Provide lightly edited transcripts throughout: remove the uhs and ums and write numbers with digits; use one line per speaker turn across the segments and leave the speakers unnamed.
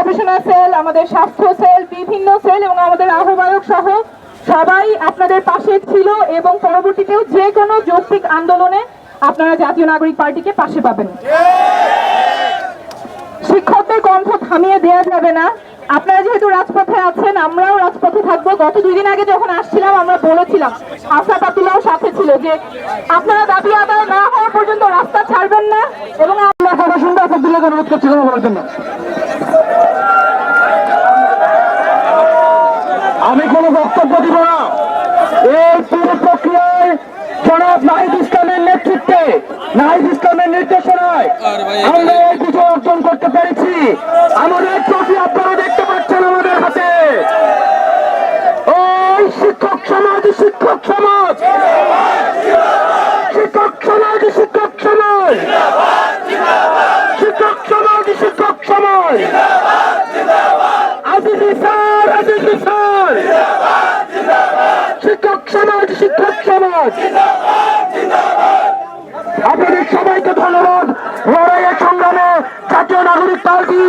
Professional sell, আমাদের স্বাস্থ্য sell, বিভিন্ন সেল এবং আমাদের আহ্বায়ক সহ সবাই আপনাদের পাশে ছিল এবং পরবর্তীতেও যে কোনো যৌক্তিক আন্দোলনে আপনারা জাতীয় নাগরিক পার্টিকে পাশে পাবেন। শিক্ষকদের কণ্ঠ থামিয়ে দেওয়া যাবে না। আপনারা যেহেতু রাজপথে আছেন, আমরাও রাজপথে থাকবো। গত 2 দিন আগে যখন আসছিলাম আমরা বলেছিলাম, আসাদ আব্দুল্লাহও সাথে ছিল, যে আপনারা দাবি আদায় না হওয়া পর্যন্ত রাস্তা ছাড়বেন না। এবং আমরা কথা শুনতে আসাদুল্লাহকে অনুরোধ করছিলাম বলার জন্য।
আমি কোনো বক্তব্য দিব না। এই পুরো প্রক্রিয়ায় জনাব নাহিদ ইসলামের নেতৃত্বে, নাহিদ ইসলামের নির্দেশনায় আমরা এই বিজয় অর্জন করতে পেরেছি। আমাদের ট্রফি আপনারা দেখতে পাচ্ছেন আমাদের হাতে। ওই শিক্ষক সমাজ, শিক্ষক সমাজ, শিক্ষক সমাজ, শিক্ষক সমাজ, শিক্ষক সমাজ, শিক্ষক সমাজ, আজিজি স্যার, আজিজি স্যার, শিক্ষক সমাজ, শিক্ষক সমাজ। আপনাদের সবাইকে ধন্যবাদ। লড়াইয়ের সংগ্রামে জাতীয় নাগরিক পার্টি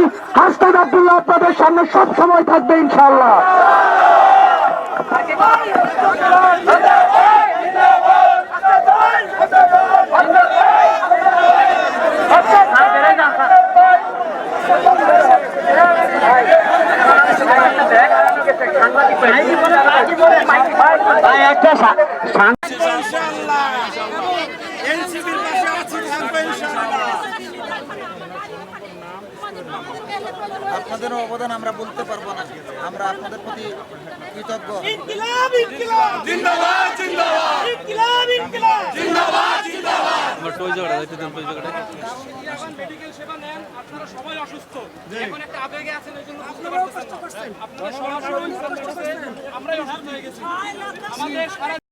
আসাদ আব্দুল্লাহ আপনাদের সামনে সব সময় থাকবে ইনশাআল্লাহ।
আপনাদের অবদান আমরা বলতে পারবো না, আমরা আপনাদের প্রতি কৃতজ্ঞ।
ইনকিলাব ইনকিলাব জিন্দাবাদ জিন্দাবাদ ইনকিলাব ইনকিলাব জিন্দাবাদ জিন্দাবাদ। আমরা টই জায়গা যাইতে দেন, টই জায়গাটা এখন মেডিকেল সেবা নেন, আপনারা সবাই অসুস্থ, এখন একটা আবেগে আছেন, এইজন্য বুঝতে পারতেছেন না। আপনারা সরাসরি আমরাই অসুস্থ হয়ে গেছি। আমাদের সারা